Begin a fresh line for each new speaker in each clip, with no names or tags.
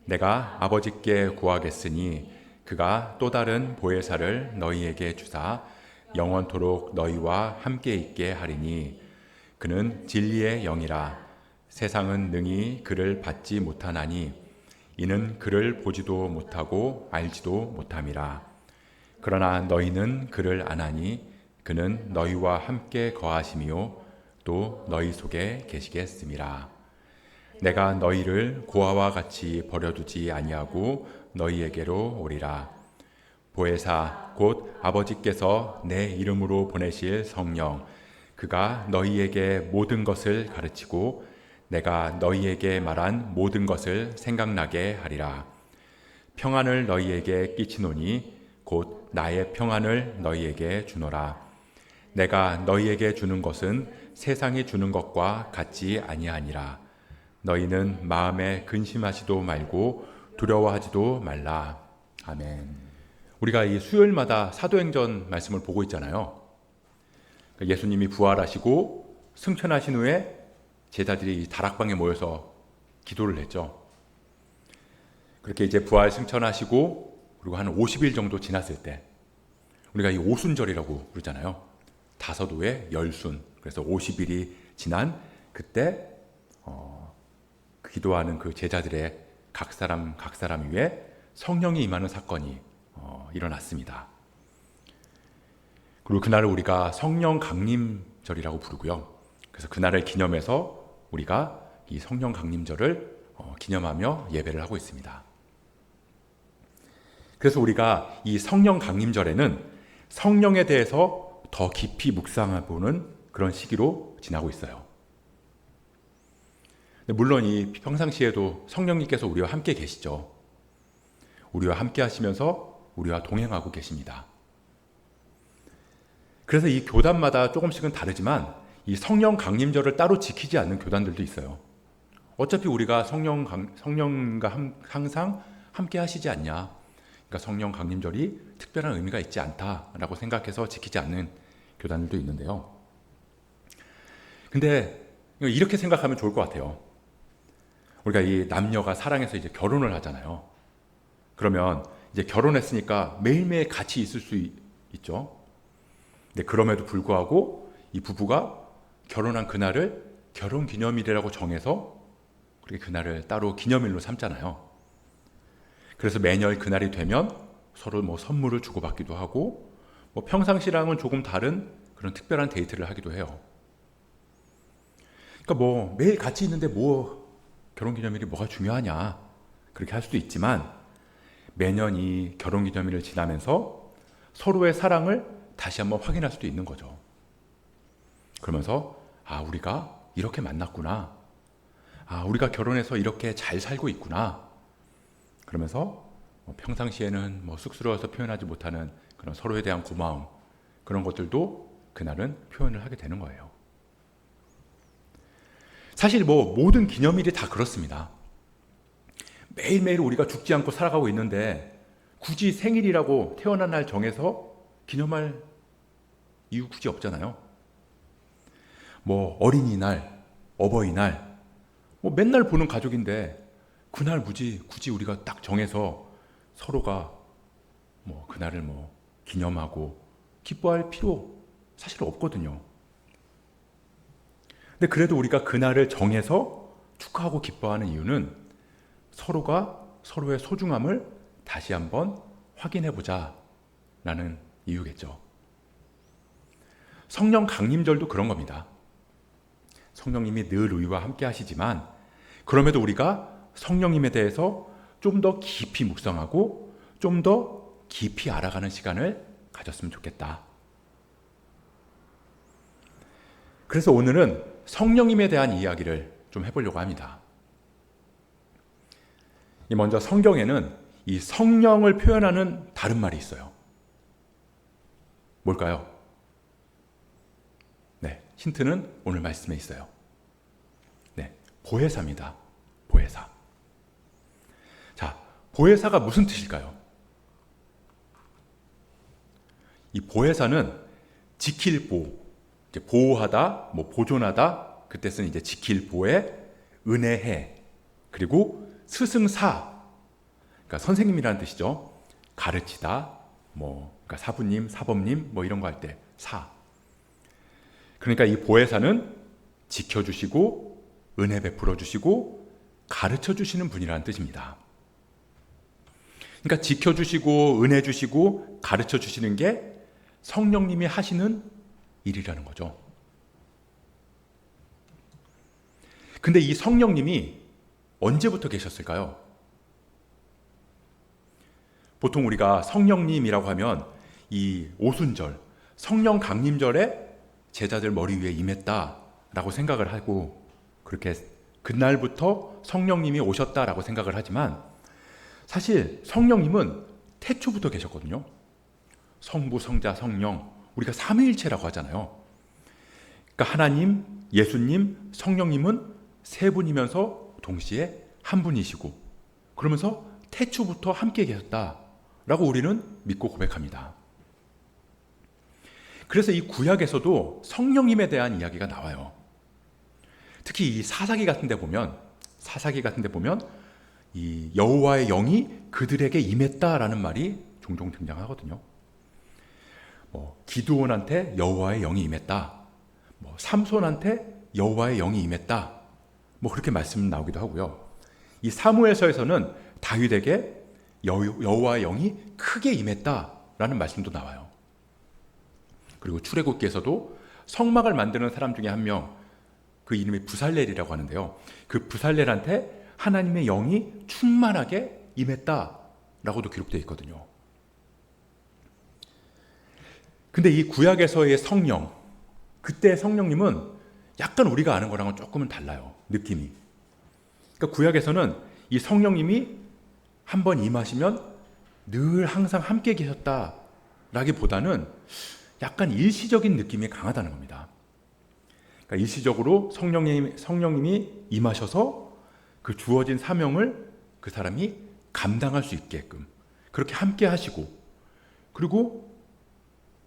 내가 아버지께 구하겠으니 그가 또 다른 보혜사를 너희에게 주사 영원토록 너희와 함께 있게 하리니 그는 진리의 영이라. 세상은 능히 그를 받지 못하나니 이는 그를 보지도 못하고 알지도 못함이라. 그러나 너희는 그를 아나니 그는 너희와 함께 거하시며 또 너희 속에 계시겠음이라. 내가 너희를 고아와 같이 버려두지 아니하고 너희에게로 오리라. 보혜사 곧 아버지께서 내 이름으로 보내실 성령 그가 너희에게 모든 것을 가르치고 내가 너희에게 말한 모든 것을 생각나게 하리라. 평안을 너희에게 끼치노니 곧 나의 평안을 너희에게 주노라. 내가 너희에게 주는 것은 세상이 주는 것과 같지 아니하니라. 너희는 마음에 근심하지도 말고 두려워하지도 말라. 아멘. 우리가 이 수요일마다 사도행전 말씀을 보고 있잖아요. 예수님이 부활하시고 승천하신 후에 제자들이 다락방에 모여서 기도를 했죠. 그렇게 이제 부활 승천하시고 그리고 한 50일 정도 지났을 때 우리가 이 오순절이라고 그러잖아요. 다섯오에 열순. 그래서 50일이 지난 그때 기도하는 그 제자들의 각 사람 위에 성령이 임하는 사건이 일어났습니다. 그리고 그날을 우리가 성령 강림절이라고 부르고요. 그래서 그날을 기념해서 우리가 이 성령 강림절을 기념하며 예배를 하고 있습니다. 그래서 우리가 이 성령 강림절에는 성령에 대해서 더 깊이 묵상해보는 그런 시기로 지나고 있어요. 물론 이 평상시에도 성령님께서 우리와 함께 계시죠. 우리와 함께 하시면서 우리와 동행하고 계십니다. 그래서 이 교단마다 조금씩은 다르지만 이 성령 강림절을 따로 지키지 않는 교단들도 있어요. 어차피 우리가 성령과 항상 함께 하시지 않냐. 그러니까 성령 강림절이 특별한 의미가 있지 않다라고 생각해서 지키지 않는 교단들도 있는데요. 근데 이렇게 생각하면 좋을 것 같아요. 우리가 이 남녀가 사랑해서 이제 결혼을 하잖아요. 그러면 이제 결혼했으니까 매일매일 같이 있을 수 있죠. 근데 그럼에도 불구하고 이 부부가 결혼한 그날을 결혼기념일이라고 정해서 그렇게 그날을 따로 기념일로 삼잖아요. 그래서 매년 그날이 되면 서로 뭐 선물을 주고받기도 하고 뭐 평상시랑은 조금 다른 그런 특별한 데이트를 하기도 해요. 그러니까 뭐 매일 같이 있는데 뭐 결혼기념일이 뭐가 중요하냐 그렇게 할 수도 있지만 매년 이 결혼기념일을 지나면서 서로의 사랑을 다시 한번 확인할 수도 있는 거죠. 그러면서 우리가 이렇게 만났구나. 우리가 결혼해서 이렇게 잘 살고 있구나. 그러면서 평상시에는 뭐 쑥스러워서 표현하지 못하는 그런 서로에 대한 고마움 그런 것들도 그날은 표현을 하게 되는 거예요. 사실 뭐 모든 기념일이 다 그렇습니다. 매일매일 우리가 죽지 않고 살아가고 있는데 굳이 생일이라고 태어난 날 정해서 기념할 이유 굳이 없잖아요. 뭐 어린이날, 어버이날, 뭐 맨날 보는 가족인데 그날 굳이 우리가 딱 정해서 서로가 뭐 그날을 뭐 기념하고 기뻐할 필요 사실 없거든요. 근데 그래도 우리가 그날을 정해서 축하하고 기뻐하는 이유는 서로가 서로의 소중함을 다시 한번 확인해 보자라는 이유겠죠. 성령 강림절도 그런 겁니다. 성령님이 늘 우리와 함께 하시지만 그럼에도 우리가 성령님에 대해서 좀 더 깊이 묵상하고 좀 더 깊이 알아가는 시간을 가졌으면 좋겠다. 그래서 오늘은 성령님에 대한 이야기를 좀 해보려고 합니다. 먼저 성경에는 이 성령을 표현하는 다른 말이 있어요. 뭘까요? 네, 힌트는 오늘 말씀에 있어요. 네, 보혜사입니다. 보혜사. 자, 보혜사가 무슨 뜻일까요? 이 보혜사는 지킬 보, 이제 보호하다, 뭐 보존하다, 그때 쓰는 이제 지킬 보에 은혜해, 그리고 스승사 그러니까 선생님이라는 뜻이죠. 가르치다, 그러니까 사부님, 사범님 이런 거 할 때 사. 그러니까 이 보혜사는 지켜주시고 은혜 베풀어 주시고 가르쳐 주시는 분이라는 뜻입니다. 그러니까 지켜주시고 은혜 주시고 가르쳐 주시는 게 성령님이 하시는 일이라는 거죠. 근데 이 성령님이 언제부터 계셨을까요? 보통 우리가 성령님이라고 하면 이 오순절, 성령 강림절에 제자들 머리 위에 임했다라고 생각을 하고 그렇게 그날부터 성령님이 오셨다라고 생각을 하지만 사실 성령님은 태초부터 계셨거든요. 성부, 성자, 성령, 우리가 삼위일체라고 하잖아요. 그러니까 하나님, 예수님, 성령님은 세 분이면서 동시에 한 분이시고 그러면서 태초부터 함께 계셨다라고 우리는 믿고 고백합니다. 그래서 이 구약에서도 성령님에 대한 이야기가 나와요. 특히 이 사사기 같은 데 보면 이 여호와의 영이 그들에게 임했다라는 말이 종종 등장하거든요. 기드온한테 여호와의 영이 임했다. 삼손한테 여호와의 영이 임했다. 그렇게 말씀 나오기도 하고요. 이 사무엘서에서는 다윗에게 여호와의 영이 크게 임했다라는 말씀도 나와요. 그리고 출애굽기에서도 성막을 만드는 사람 중에 한 명, 그 이름이 부살렐이라고 하는데요. 그 부살렐한테 하나님의 영이 충만하게 임했다라고도 기록되어 있거든요. 근데 이 구약에서의 성령, 그때 성령님은 약간 우리가 아는 거랑은 조금은 달라요. 느낌이. 그러니까 구약에서는 이 성령님이 한번 임하시면 늘 항상 함께 계셨다라기보다는 약간 일시적인 느낌이 강하다는 겁니다. 그러니까 일시적으로 성령님이 임하셔서 그 주어진 사명을 그 사람이 감당할 수 있게끔 그렇게 함께 하시고, 그리고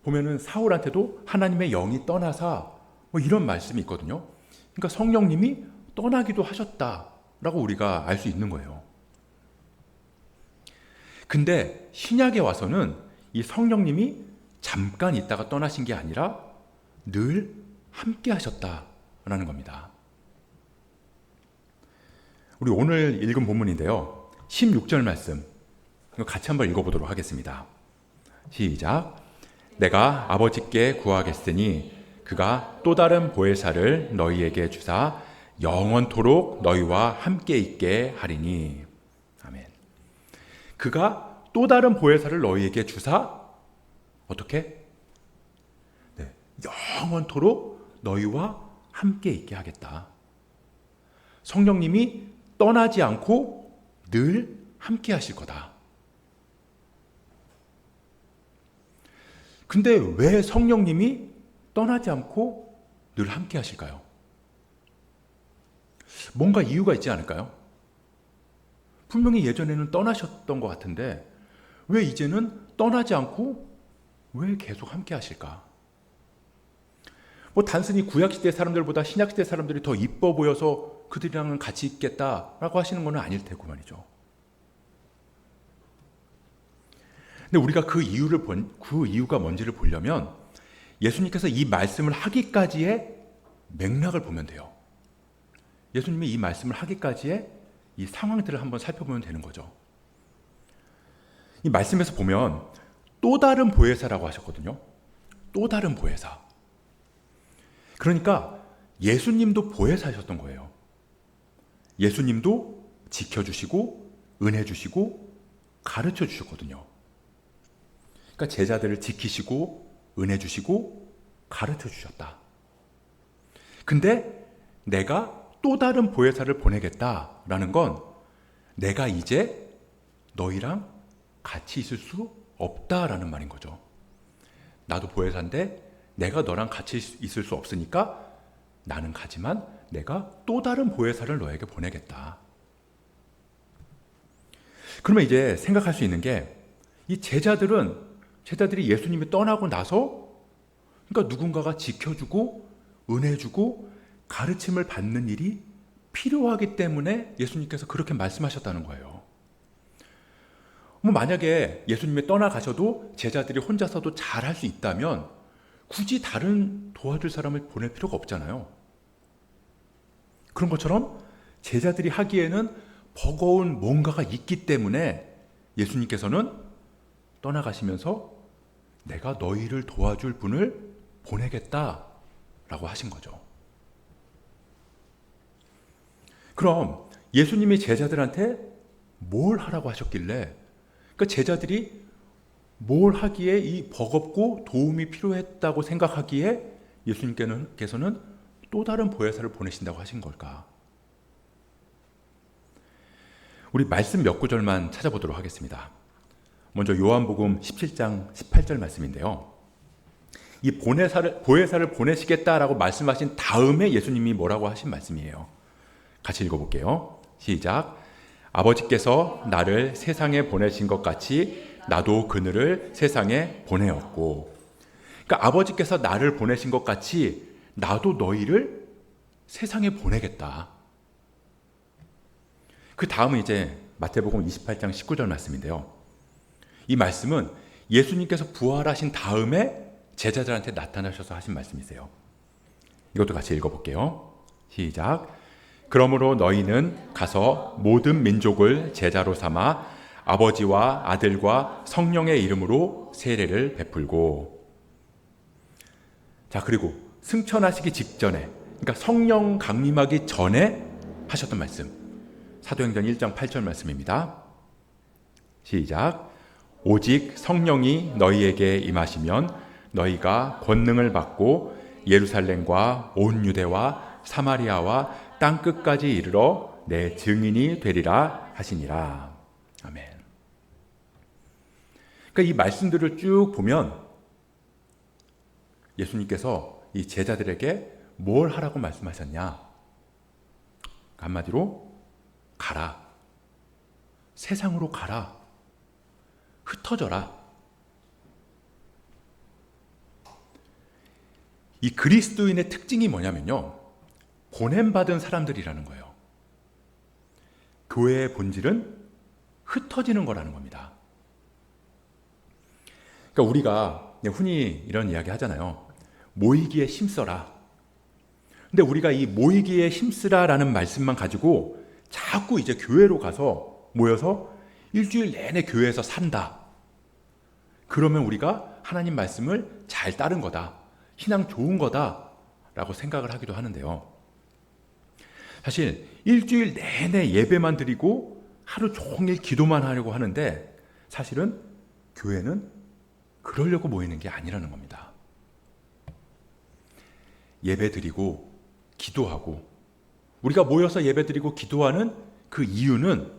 보면은 사울한테도 하나님의 영이 떠나사 이런 말씀이 있거든요. 그러니까 성령님이 떠나기도 하셨다라고 우리가 알 수 있는 거예요. 근데 신약에 와서는 이 성령님이 잠깐 있다가 떠나신 게 아니라 늘 함께 하셨다라는 겁니다. 우리 오늘 읽은 본문인데요. 16절 말씀 같이 한번 읽어보도록 하겠습니다. 시작. 내가 아버지께 구하겠으니 그가 또 다른 보혜사를 너희에게 주사 영원토록 너희와 함께 있게 하리니. 아멘. 그가 또 다른 보혜사를 너희에게 주사 어떻게? 네, 영원토록 너희와 함께 있게 하겠다. 성령님이 떠나지 않고 늘 함께 하실 거다. 근데 왜 성령님이 떠나지 않고 늘 함께 하실까요? 뭔가 이유가 있지 않을까요? 분명히 예전에는 떠나셨던 것 같은데 왜 이제는 떠나지 않고 왜 계속 함께 하실까? 단순히 구약시대 사람들보다 신약시대 사람들이 더 이뻐 보여서 그들이랑은 같이 있겠다라고 하시는 건 아닐 테고 말이죠. 근데 우리가 그 이유가 뭔지를 보려면 예수님께서 이 말씀을 하기까지의 맥락을 보면 돼요. 예수님이 이 말씀을 하기까지의 이 상황들을 한번 살펴보면 되는 거죠. 이 말씀에서 보면 또 다른 보혜사라고 하셨거든요. 또 다른 보혜사. 그러니까 예수님도 보혜사셨던 거예요. 예수님도 지켜주시고 은혜 주시고 가르쳐 주셨거든요. 그러니까 제자들을 지키시고 은혜 주시고 가르쳐 주셨다. 근데 내가 또 다른 보혜사를 보내겠다라는 건 내가 이제 너희랑 같이 있을 수 없다라는 말인 거죠. 나도 보혜사인데 내가 너랑 같이 있을 수 없으니까 나는 가지만 내가 또 다른 보혜사를 너에게 보내겠다. 그러면 이제 생각할 수 있는 게 이 제자들이 예수님이 떠나고 나서 그러니까 누군가가 지켜주고 은혜 주고 가르침을 받는 일이 필요하기 때문에 예수님께서 그렇게 말씀하셨다는 거예요. 뭐 만약에 예수님이 떠나가셔도 제자들이 혼자서도 잘 할 수 있다면 굳이 다른 도와줄 사람을 보낼 필요가 없잖아요. 그런 것처럼 제자들이 하기에는 버거운 뭔가가 있기 때문에 예수님께서는 떠나가시면서 내가 너희를 도와줄 분을 보내겠다라고 하신 거죠. 그럼 예수님이 제자들한테 뭘 하라고 하셨길래, 그러니까 제자들이 뭘 하기에 이 버겁고 도움이 필요했다고 생각하기에 예수님께서는 또 다른 보혜사를 보내신다고 하신 걸까? 우리 말씀 몇 구절만 찾아보도록 하겠습니다. 먼저 요한복음 17장 18절 말씀인데요. 이 보혜사를 보내시겠다라고 말씀하신 다음에 예수님이 뭐라고 하신 말씀이에요. 같이 읽어볼게요. 시작. 아버지께서 나를 세상에 보내신 것 같이 나도 그들을 세상에 보내었고. 그러니까 아버지께서 나를 보내신 것 같이 나도 너희를 세상에 보내겠다. 그 다음은 이제 마태복음 28장 19절 말씀인데요. 이 말씀은 예수님께서 부활하신 다음에 제자들한테 나타나셔서 하신 말씀이세요. 이것도 같이 읽어볼게요. 시작. 그러므로 너희는 가서 모든 민족을 제자로 삼아 아버지와 아들과 성령의 이름으로 세례를 베풀고. 자, 그리고 승천하시기 직전에, 그러니까 성령 강림하기 전에 하셨던 말씀, 사도행전 1장 8절 말씀입니다. 시작. 오직 성령이 너희에게 임하시면 너희가 권능을 받고 예루살렘과 온 유대와 사마리아와 땅 끝까지 이르러 내 증인이 되리라 하시니라. 아멘. 그러니까 이 말씀들을 쭉 보면 예수님께서 이 제자들에게 뭘 하라고 말씀하셨냐? 한마디로 가라. 세상으로 가라. 흩어져라. 이 그리스도인의 특징이 뭐냐면요, 보냄받은 사람들이라는 거예요. 교회의 본질은 흩어지는 거라는 겁니다. 그러니까 우리가 흔히 이런 이야기 하잖아요. 모이기에 힘써라. 근데 우리가 이 모이기에 힘쓰라라는 말씀만 가지고 자꾸 이제 교회로 가서 모여서 일주일 내내 교회에서 산다. 그러면 우리가 하나님 말씀을 잘 따른 거다. 신앙 좋은 거다. 라고 생각을 하기도 하는데요. 사실 일주일 내내 예배만 드리고 하루 종일 기도만 하려고 하는데 사실은 교회는 그러려고 모이는 게 아니라는 겁니다. 예배 드리고 기도하고, 우리가 모여서 예배 드리고 기도하는 그 이유는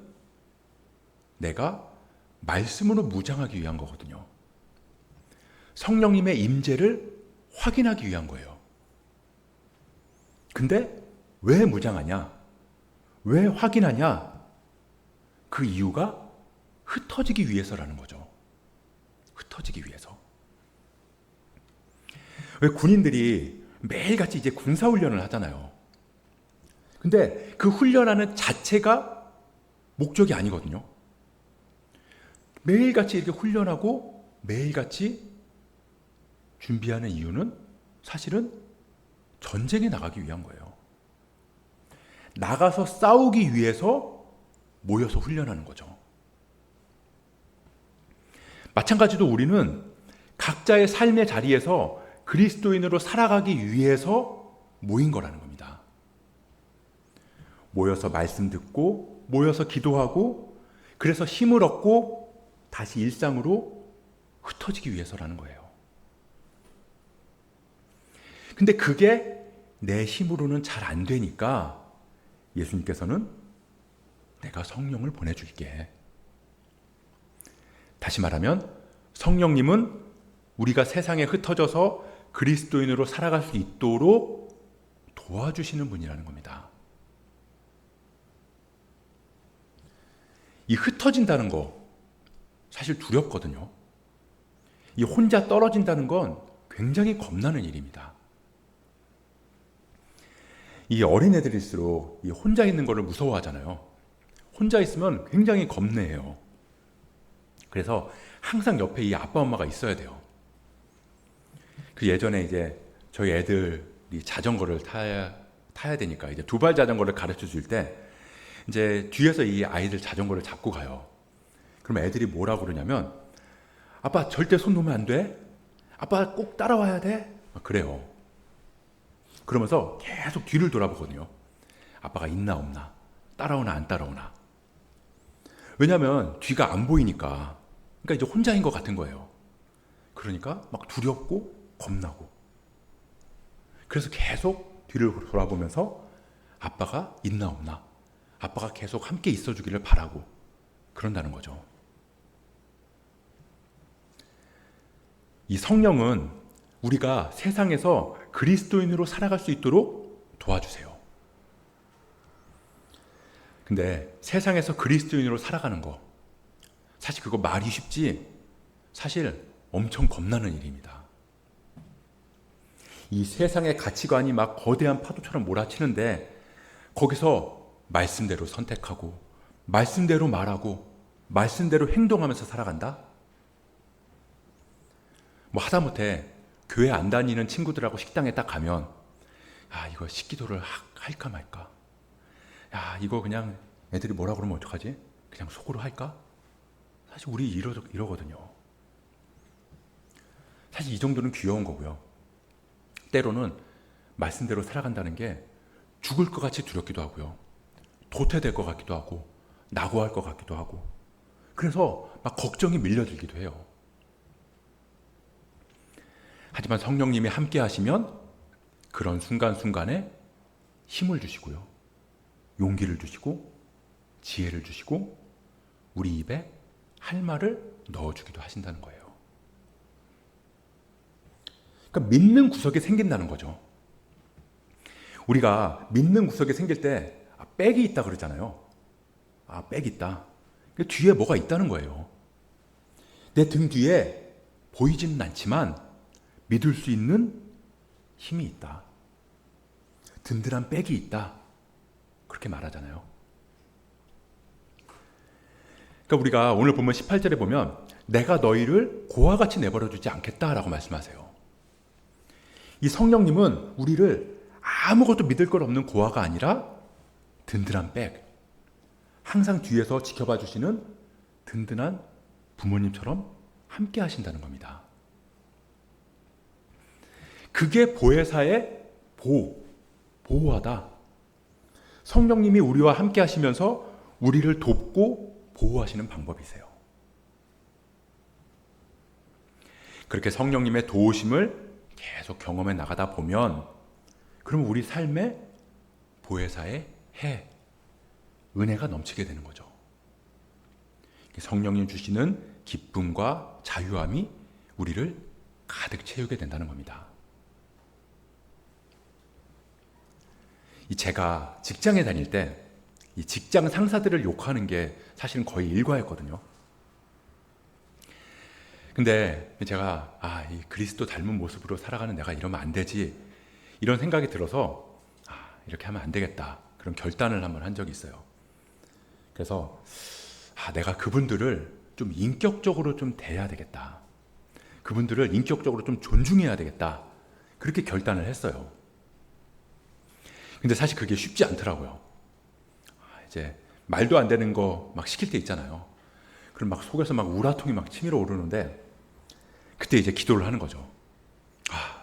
내가 말씀으로 무장하기 위한 거거든요. 성령님의 임재를 확인하기 위한 거예요. 근데 왜 무장하냐? 왜 확인하냐? 그 이유가 흩어지기 위해서라는 거죠. 흩어지기 위해서. 왜 군인들이 매일같이 이제 군사훈련을 하잖아요. 근데 그 훈련하는 자체가 목적이 아니거든요. 매일같이 이렇게 훈련하고 매일같이 준비하는 이유는 사실은 전쟁에 나가기 위한 거예요. 나가서 싸우기 위해서 모여서 훈련하는 거죠. 마찬가지로 우리는 각자의 삶의 자리에서 그리스도인으로 살아가기 위해서 모인 거라는 겁니다. 모여서 말씀 듣고, 모여서 기도하고, 그래서 힘을 얻고 다시 일상으로 흩어지기 위해서라는 거예요. 근데 그게 내 힘으로는 잘 안 되니까 예수님께서는 내가 성령을 보내줄게. 다시 말하면 성령님은 우리가 세상에 흩어져서 그리스도인으로 살아갈 수 있도록 도와주시는 분이라는 겁니다. 이 흩어진다는 거 사실 두렵거든요. 이 혼자 떨어진다는 건 굉장히 겁나는 일입니다. 이 어린애들일수록 이 혼자 있는 거를 무서워하잖아요. 혼자 있으면 굉장히 겁내요. 그래서 항상 옆에 이 아빠 엄마가 있어야 돼요. 그 예전에 이제 저희 애들이 자전거를 타야 되니까 이제 두발 자전거를 가르쳐 줄 때 이제 뒤에서 이 아이들 자전거를 잡고 가요. 그럼 애들이 뭐라고 그러냐면 아빠 절대 손 놓으면 안 돼. 아빠 꼭 따라와야 돼. 막 그래요. 그러면서 계속 뒤를 돌아보거든요. 아빠가 있나 없나, 따라오나 안 따라오나. 왜냐하면 뒤가 안 보이니까. 그러니까 이제 혼자인 것 같은 거예요. 그러니까 막 두렵고 겁나고. 그래서 계속 뒤를 돌아보면서 아빠가 있나 없나, 아빠가 계속 함께 있어주기를 바라고 그런다는 거죠. 이 성령은 우리가 세상에서 그리스도인으로 살아갈 수 있도록 도와주세요. 근데 세상에서 그리스도인으로 살아가는 거, 사실 그거 말이 쉽지 사실 엄청 겁나는 일입니다. 이 세상의 가치관이 막 거대한 파도처럼 몰아치는데 거기서 말씀대로 선택하고 말씀대로 말하고 말씀대로 행동하면서 살아간다? 뭐 하다못해 교회 안 다니는 친구들하고 식당에 딱 가면 이거 식기도를 할까 말까? 이거 그냥 애들이 뭐라 그러면 어떡하지? 그냥 속으로 할까? 사실 우리 이러거든요. 사실 이 정도는 귀여운 거고요. 때로는 말씀대로 살아간다는 게 죽을 것 같이 두렵기도 하고요. 도태될 것 같기도 하고 낙오할 것 같기도 하고 그래서 막 걱정이 밀려들기도 해요. 하지만 성령님이 함께 하시면 그런 순간순간에 힘을 주시고요. 용기를 주시고 지혜를 주시고 우리 입에 할 말을 넣어주기도 하신다는 거예요. 그러니까 믿는 구석이 생긴다는 거죠. 우리가 믿는 구석이 생길 때 백이 있다 그러잖아요. 백이 있다. 뒤에 뭐가 있다는 거예요. 내 등 뒤에 보이지는 않지만 믿을 수 있는 힘이 있다. 든든한 백이 있다. 그렇게 말하잖아요. 그러니까 우리가 오늘 보면 18절에 보면 내가 너희를 고와 같이 내버려 두지 않겠다라고 말씀하세요. 이 성령님은 우리를 아무것도 믿을 것 없는 고아가 아니라 든든한 백, 항상 뒤에서 지켜봐 주시는 든든한 부모님처럼 함께 하신다는 겁니다. 그게 보혜사의 보호하다. 성령님이 우리와 함께 하시면서 우리를 돕고 보호하시는 방법이세요. 그렇게 성령님의 도우심을 계속 경험해 나가다 보면 그럼 우리 삶에 보혜사의 은혜가 넘치게 되는 거죠. 성령님 주시는 기쁨과 자유함이 우리를 가득 채우게 된다는 겁니다. 제가 직장에 다닐 때 이 직장 상사들을 욕하는 게 사실은 거의 일과였거든요. 근데 제가 이 그리스도 닮은 모습으로 살아가는 내가 이러면 안 되지 이런 생각이 들어서 이렇게 하면 안 되겠다 그런 결단을 한번 한 적이 있어요. 그래서 내가 그분들을 좀 인격적으로 좀 대해야 되겠다. 그분들을 인격적으로 좀 존중해야 되겠다. 그렇게 결단을 했어요. 근데 사실 그게 쉽지 않더라고요. 이제 말도 안 되는 거 막 시킬 때 있잖아요. 그럼 막 속에서 막 우라통이 막 치밀어 오르는데 그때 이제 기도를 하는 거죠.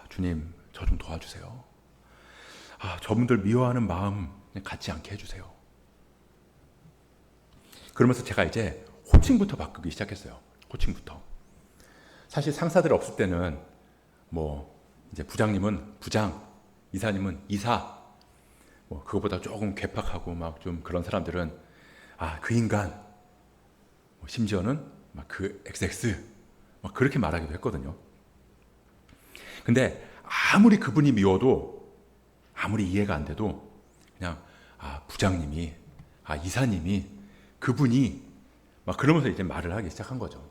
주님, 저 좀 도와주세요. 저분들 미워하는 마음 갖지 않게 해주세요. 그러면서 제가 이제 호칭부터 바꾸기 시작했어요. 호칭부터. 사실 상사들 없을 때는 이제 부장님은 부장, 이사님은 이사, 그거보다 조금 괴팍하고 막 좀 그런 사람들은 그 인간, 심지어는 막 그 XX 막 그렇게 말하기도 했거든요. 근데 아무리 그분이 미워도 아무리 이해가 안 돼도 그냥 부장님이 이사님이 그분이 막 그러면서 이제 말을 하기 시작한 거죠.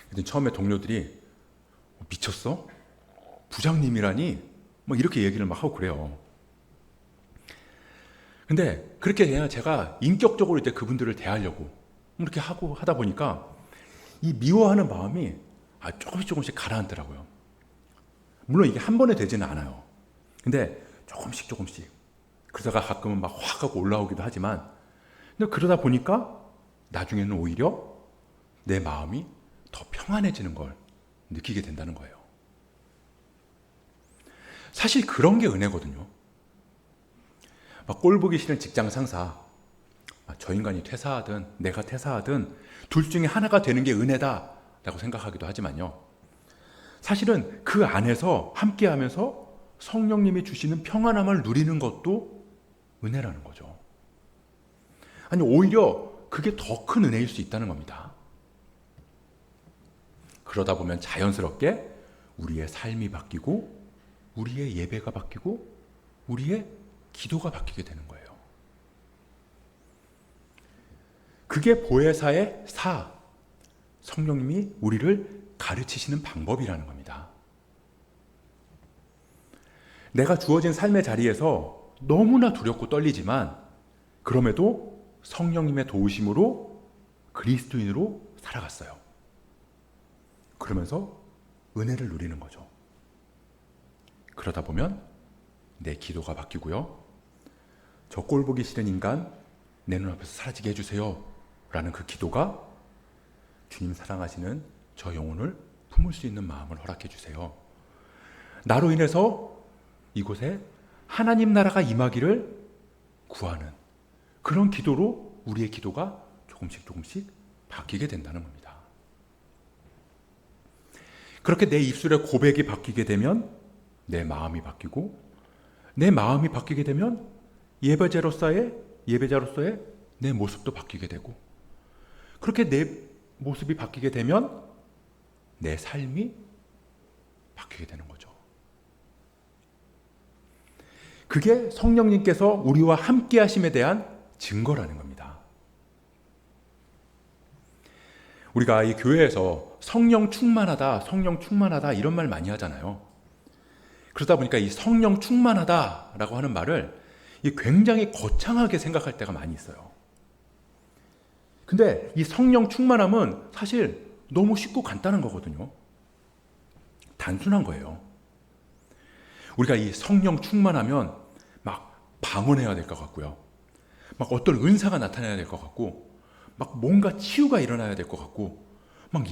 근데 처음에 동료들이 미쳤어? 부장님이라니? 막 이렇게 얘기를 막 하고 그래요. 근데 그렇게 그냥 제가 인격적으로 이제 그분들을 대하려고 이렇게 하고 하다 보니까 이 미워하는 마음이 조금씩 가라앉더라고요. 물론 이게 한 번에 되지는 않아요. 근데 조금씩 그러다가 가끔은 막 확 하고 올라오기도 하지만, 근데 그러다 보니까 나중에는 오히려 내 마음이 더 평안해지는 걸 느끼게 된다는 거예요. 사실 그런 게 은혜거든요. 막 꼴 보기 싫은 직장 상사, 저 인간이 퇴사하든 내가 퇴사하든 둘 중에 하나가 되는 게 은혜다라고 생각하기도 하지만요. 사실은 그 안에서 함께하면서 성령님이 주시는 평안함을 누리는 것도 은혜라는 거죠. 아니, 오히려 그게 더 큰 은혜일 수 있다는 겁니다. 그러다 보면 자연스럽게 우리의 삶이 바뀌고, 우리의 예배가 바뀌고, 우리의 기도가 바뀌게 되는 거예요. 그게 보혜사의 사, 성령님이 우리를 가르치시는 방법이라는 겁니다. 내가 주어진 삶의 자리에서 너무나 두렵고 떨리지만, 그럼에도 성령님의 도우심으로 그리스도인으로 살아갔어요. 그러면서 은혜를 누리는 거죠. 그러다 보면 내 기도가 바뀌고요. 저 꼴 보기 싫은 인간 내 눈앞에서 사라지게 해주세요 라는 그 기도가 주님 사랑하시는 저 영혼을 품을 수 있는 마음을 허락해 주세요. 나로 인해서 이곳에 하나님 나라가 임하기를 구하는 그런 기도로 우리의 기도가 조금씩 바뀌게 된다는 겁니다. 그렇게 내 입술의 고백이 바뀌게 되면 내 마음이 바뀌고, 내 마음이 바뀌게 되면 예배자로서의 내 모습도 바뀌게 되고, 그렇게 내 모습이 바뀌게 되면 내 삶이 바뀌게 되는 거죠. 그게 성령님께서 우리와 함께 하심에 대한 증거라는 겁니다. 우리가 이 교회에서 성령 충만하다 이런 말 많이 하잖아요. 그러다 보니까 이 성령 충만하다라고 하는 말을 굉장히 거창하게 생각할 때가 많이 있어요. 근데 이 성령 충만함은 사실 너무 쉽고 간단한 거거든요. 단순한 거예요. 우리가 이 성령 충만하면 막 방언해야 될 것 같고요. 막 어떤 은사가 나타나야 될 것 같고, 막 뭔가 치유가 일어나야 될 것 같고, 막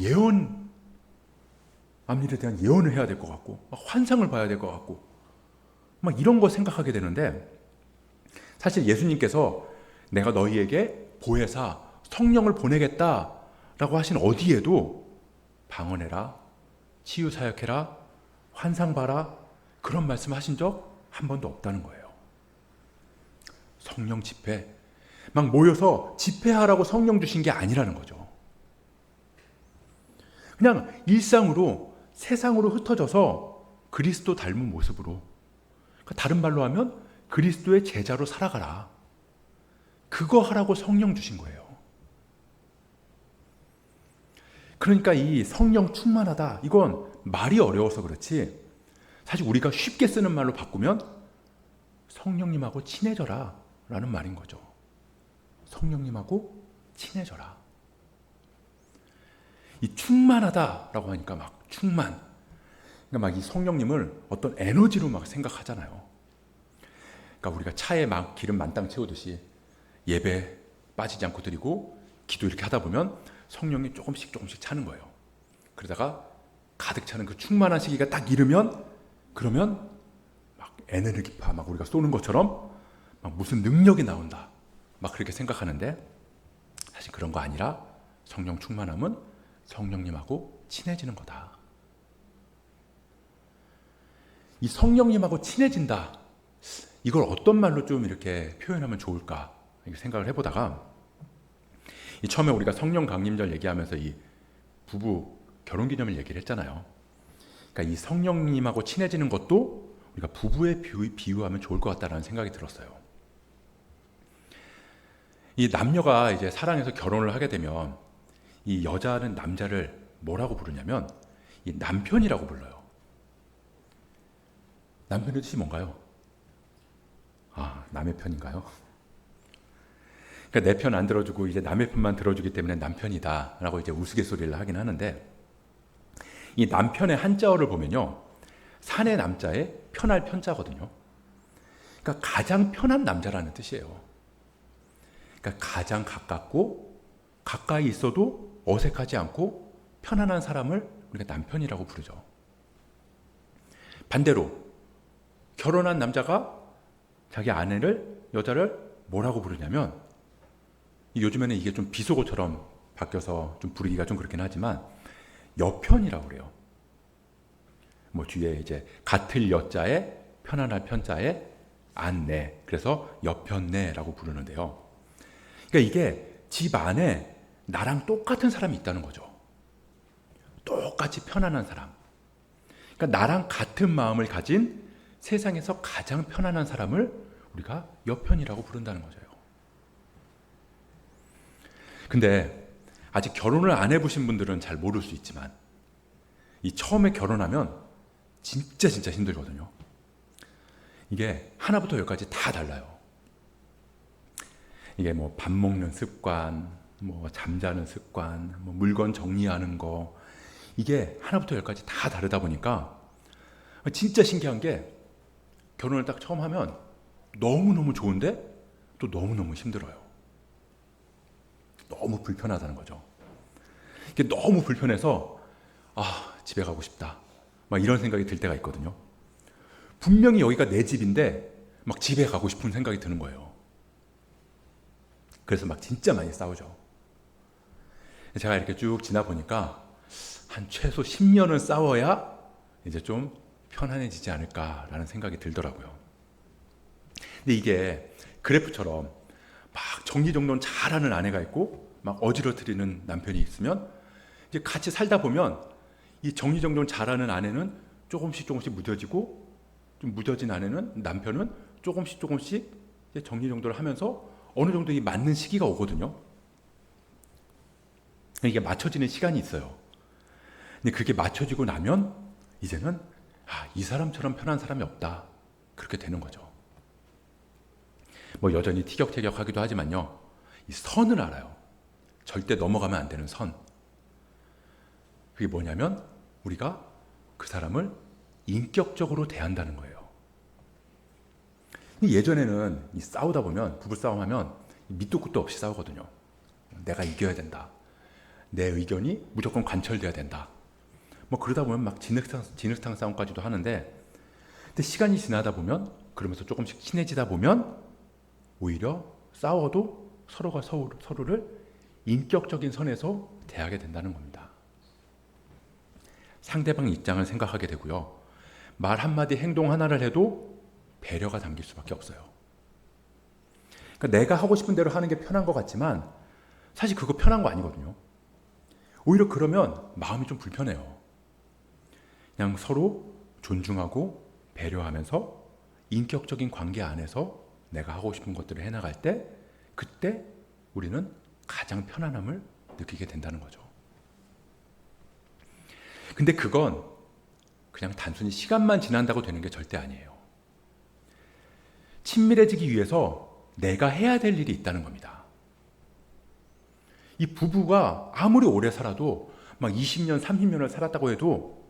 앞일에 대한 예언을 해야 될 것 같고, 막 환상을 봐야 될 것 같고, 막 이런 거 생각하게 되는데, 사실 예수님께서 내가 너희에게 보혜사 성령을 보내겠다라고 하신 어디에도 방언해라, 치유 사역해라, 환상 봐라 그런 말씀하신 적 한 번도 없다는 거예요. 성령 집회, 막 모여서 집회하라고 성령 주신 게 아니라는 거죠. 그냥 일상으로 세상으로 흩어져서 그리스도 닮은 모습으로, 다른 말로 하면 그리스도의 제자로 살아가라. 그거 하라고 성령 주신 거예요. 그러니까 이 성령 충만하다, 이건 말이 어려워서 그렇지, 사실 우리가 쉽게 쓰는 말로 바꾸면 성령님하고 친해져라 라는 말인 거죠. 성령님하고 친해져라. 이 충만하다라고 하니까 막 충만, 그러니까 막 이 성령님을 어떤 에너지로 막 생각하잖아요. 그러니까 우리가 차에 막 기름 만땅 채우듯이 예배 빠지지 않고 드리고 기도 이렇게 하다 보면 성령이 조금씩 차는 거예요. 그러다가 가득 차는 그 충만한 시기가 딱 이르면, 그러면 막 에너지파 막 우리가 쏘는 것처럼 막 무슨 능력이 나온다 막 그렇게 생각하는데, 사실 그런 거 아니라 성령 충만함은 성령님하고 친해지는 거다. 이 성령님하고 친해진다, 이걸 어떤 말로 좀 이렇게 표현하면 좋을까 이렇게 생각을 해보다가, 처음에 우리가 성령 강림절 얘기하면서 이 부부 결혼기념일 얘기를 했잖아요. 그러니까 이 성령님하고 친해지는 것도 우리가 부부에 비유하면 좋을 것 같다는 생각이 들었어요. 이 남녀가 이제 사랑해서 결혼을 하게 되면 이 여자는 남자를 뭐라고 부르냐면 이 남편이라고 불러요. 남편의 뜻이 뭔가요? 남의 편인가요? 그러니까 내 편 안 들어주고 이제 남의 편만 들어주기 때문에 남편이다라고 이제 우스갯소리를 하긴 하는데, 이 남편의 한자어를 보면요, 산의 남자에 편할 편자거든요. 그러니까 가장 편한 남자라는 뜻이에요. 그러니까 가장 가깝고 가까이 있어도 어색하지 않고 편안한 사람을 우리가 남편이라고 부르죠. 반대로 결혼한 남자가 자기 아내를, 여자를 뭐라고 부르냐면, 요즘에는 이게 좀 비속어처럼 바뀌어서 좀 부르기가 좀 그렇긴 하지만 여편이라고 그래요. 뭐 뒤에 이제 같을 여자에 편안할 편자에 안내, 그래서 여편네라고 부르는데요. 그러니까 이게 집 안에 나랑 똑같은 사람이 있다는 거죠. 똑같이 편안한 사람. 그러니까 나랑 같은 마음을 가진 세상에서 가장 편안한 사람을 우리가 여편이라고 부른다는 거죠. 근데 아직 결혼을 안 해보신 분들은 잘 모를 수 있지만, 이 처음에 결혼하면 진짜 힘들거든요. 이게 하나부터 열까지 다 달라요. 이게 뭐 밥 먹는 습관, 뭐 잠자는 습관, 뭐 물건 정리하는 거, 이게 하나부터 열까지 다 다르다 보니까 진짜 신기한 게, 결혼을 딱 처음 하면 너무너무 좋은데 또 너무너무 힘들어요. 너무 불편하다는 거죠. 이게 너무 불편해서 집에 가고 싶다, 막 이런 생각이 들 때가 있거든요. 분명히 여기가 내 집인데 막 집에 가고 싶은 생각이 드는 거예요. 그래서 막 진짜 많이 싸우죠. 제가 이렇게 쭉 지나 보니까 한 최소 10년은 싸워야 이제 좀 편안해지지 않을까라는 생각이 들더라고요. 근데 이게 그래프처럼 막 정리정돈 잘하는 아내가 있고 막 어지러뜨리는 남편이 있으면, 이제 같이 살다 보면 이 정리정돈 잘하는 아내는 조금씩 무뎌지고, 좀 무뎌진 아내는, 남편은 조금씩 이제 정리정돈을 하면서 어느 정도 이 맞는 시기가 오거든요. 이게 맞춰지는 시간이 있어요. 근데 그게 맞춰지고 나면 이제는 이 사람처럼 편한 사람이 없다, 그렇게 되는 거죠. 뭐 여전히 티격태격하기도 하지만요, 이 선을 알아요. 절대 넘어가면 안 되는 선. 그게 뭐냐면 우리가 그 사람을 인격적으로 대한다는 거예요. 예전에는 이 싸우다 보면, 부부싸움하면 밑도 끝도 없이 싸우거든요. 내가 이겨야 된다, 내 의견이 무조건 관철돼야 된다, 뭐 그러다 보면 막 진흙탕 싸움까지도 하는데, 근데 시간이 지나다 보면, 그러면서 조금씩 친해지다 보면 오히려 싸워도 서로가 서로를 인격적인 선에서 대하게 된다는 겁니다. 상대방 입장을 생각하게 되고요, 말 한마디 행동 하나를 해도 배려가 담길 수밖에 없어요. 그러니까 내가 하고 싶은 대로 하는 게 편한 것 같지만 사실 그거 편한 거 아니거든요. 오히려 그러면 마음이 좀 불편해요. 그냥 서로 존중하고 배려하면서 인격적인 관계 안에서 내가 하고 싶은 것들을 해나갈 때, 그때 우리는 가장 편안함을 느끼게 된다는 거죠. 근데 그건 그냥 단순히 시간만 지난다고 되는 게 절대 아니에요. 친밀해지기 위해서 내가 해야 될 일이 있다는 겁니다. 이 부부가 아무리 오래 살아도 막 20년, 30년을 살았다고 해도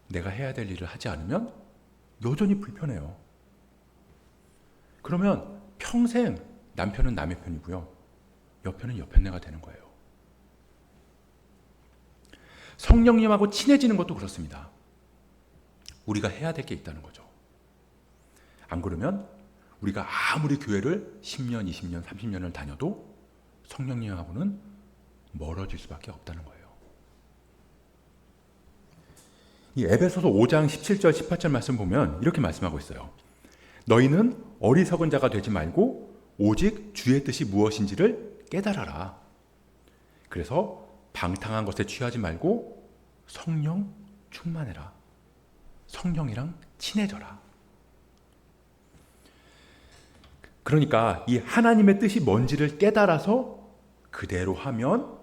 내가 해야 될 일을 하지 않으면 여전히 불편해요. 그러면 평생 남편은 남의 편이고요, 여편은 여편네가 되는 거예요. 성령님하고 친해지는 것도 그렇습니다. 우리가 해야 될 게 있다는 거죠. 안 그러면 우리가 아무리 교회를 10년, 20년, 30년을 다녀도 성령님하고는 멀어질 수밖에 없다는 거예요. 이 에베소서 5장 17절 18절 말씀 보면 이렇게 말씀하고 있어요. 너희는 어리석은 자가 되지 말고 오직 주의 뜻이 무엇인지를 깨달아라. 그래서 방탕한 것에 취하지 말고 성령 충만해라. 성령이랑 친해져라. 그러니까 이 하나님의 뜻이 뭔지를 깨달아서 그대로 하면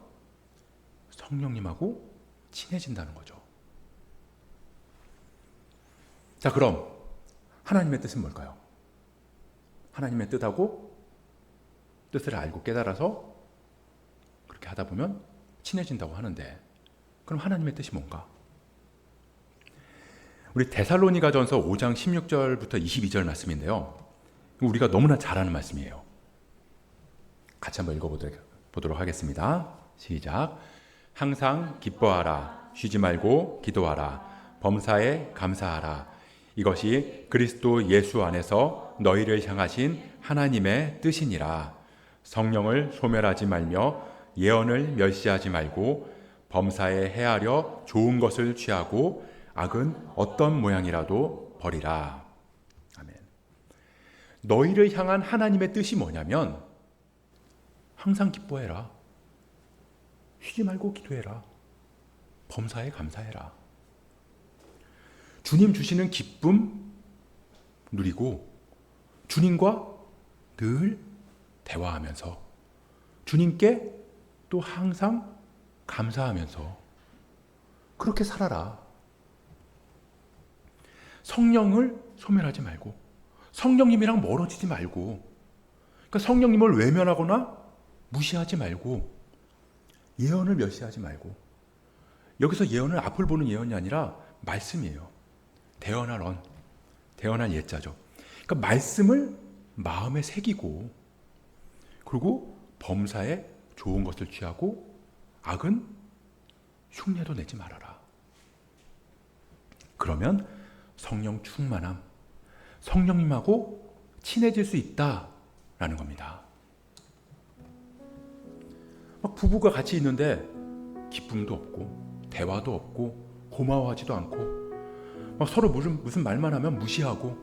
성령님하고 친해진다는 거죠. 자, 그럼 하나님의 뜻은 뭘까요? 하나님의 뜻 뜻을 알고 깨달아서 그렇게 하다 보면 친해진다고 하는데, 그럼 하나님의 뜻이 뭔가? 우리 데살로니가전서 5장 16절부터 22절 말씀인데요, 우리가 너무나 잘 아는 말씀이에요. 같이 한번 읽어보도록 하겠습니다. 시작. 항상 기뻐하라. 쉬지 말고 기도하라. 범사에 감사하라. 이것이 그리스도 예수 안에서 너희를 향하신 하나님의 뜻이니라. 성령을 소멸하지 말며 예언을 멸시하지 말고 범사에 헤아려 좋은 것을 취하고 악은 어떤 모양이라도 버리라. 아멘. 너희를 향한 하나님의 뜻이 뭐냐면 항상 기뻐해라. 쉬지 말고 기도해라. 범사에 감사해라. 주님 주시는 기쁨 누리고 주님과 늘 대화하면서 주님께 또 항상 감사하면서 그렇게 살아라. 성령을 소멸하지 말고 성령님이랑 멀어지지 말고, 그러니까 성령님을 외면하거나 무시하지 말고 예언을 멸시하지 말고, 여기서 예언은 앞을 보는 예언이 아니라 말씀이에요. 대언할 예자죠. 그러니까 말씀을 마음에 새기고, 그리고 범사에 좋은 것을 취하고 악은 흉내도 내지 말아라. 그러면 성령 충만함, 성령님하고 친해질 수 있다라는 겁니다. 막 부부가 같이 있는데 기쁨도 없고 대화도 없고 고마워하지도 않고 막 서로 무슨 말만 하면 무시하고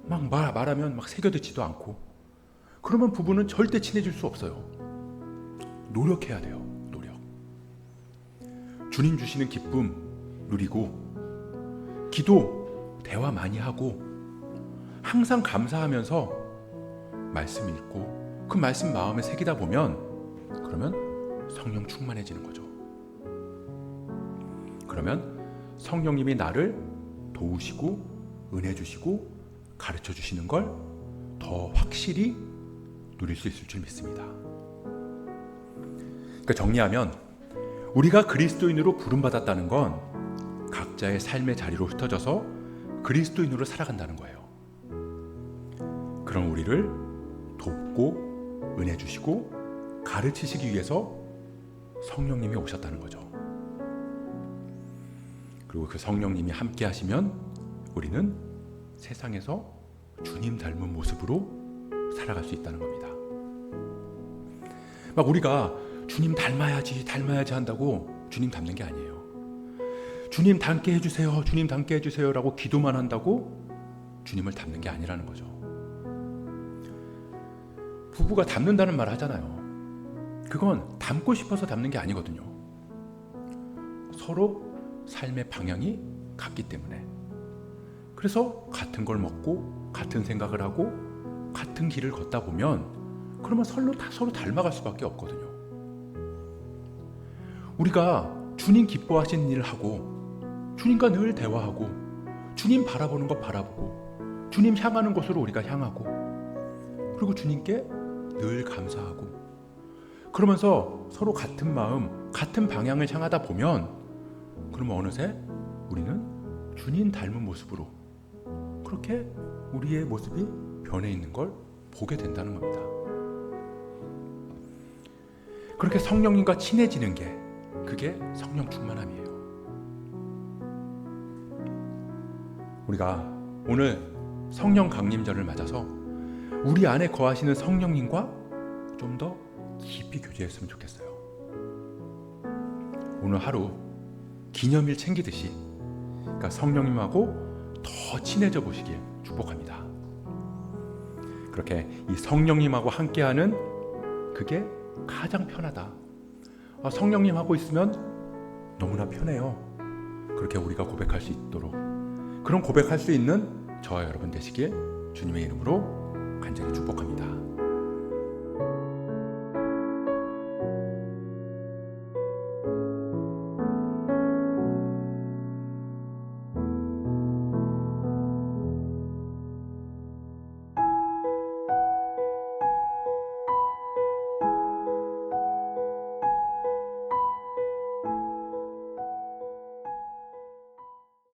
막 말하면 막 새겨듣지도 않고, 그러면 부부는 절대 친해질 수 없어요. 노력해야 돼요. 노력. 주님 주시는 기쁨 누리고 기도 대화 많이 하고 항상 감사하면서 말씀 읽고 그 말씀 마음에 새기다 보면, 그러면 성령 충만해지는 거죠. 그러면 성령님이 나를 도우시고 은혜 주시고 가르쳐 주시는 걸 더 확실히 누릴 수 있을 줄 믿습니다. 그러니까 정리하면 우리가 그리스도인으로 부름받았다는 건 각자의 삶의 자리로 흩어져서 그리스도인으로 살아간다는 거예요. 그런 우리를 돕고 은혜 주시고 가르치시기 위해서 성령님이 오셨다는 거죠. 그리고 그 성령님이 함께 하시면 우리는 세상에서 주님 닮은 모습으로 살아갈 수 있다는 겁니다. 막 우리가 주님 닮아야지 한다고 주님 닮는 게 아니에요. 주님 닮게 해주세요, 주님 닮게 해주세요 라고 기도만 한다고 주님을 닮는 게 아니라는 거죠. 부부가 닮는다는 말 하잖아요. 그건 닮고 싶어서 닮는 게 아니거든요. 서로 삶의 방향이 같기 때문에. 그래서 같은 걸 먹고 같은 생각을 하고 같은 길을 걷다 보면 그러면 서로 닮아갈 수밖에 없거든요. 우리가 주님 기뻐하시는 일을 하고 주님과 늘 대화하고 주님 바라보는 것 바라보고 주님 향하는 곳으로 우리가 향하고 그리고 주님께 늘 감사하고 그러면서 서로 같은 마음 같은 방향을 향하다 보면, 그러면 어느새 우리는 주님 닮은 모습으로 그렇게 우리의 모습이 변해 있는 걸 보게 된다는 겁니다. 그렇게 성령님과 친해지는 게 그게 성령 충만함이에요. 우리가 오늘 성령 강림절을 맞아서 우리 안에 거하시는 성령님과 좀 더 깊이 교제했으면 좋겠어요. 오늘 하루 기념일 챙기듯이 그러니까 성령님하고 더 친해져 보시길 축복합니다. 그렇게 이 성령님하고 함께하는 그게 가장 편하다. 성령님하고 있으면 너무나 편해요. 그렇게 우리가 고백할 수 있도록, 그런 고백할 수 있는 저와 여러분 되시길 주님의 이름으로 간절히 축복합니다.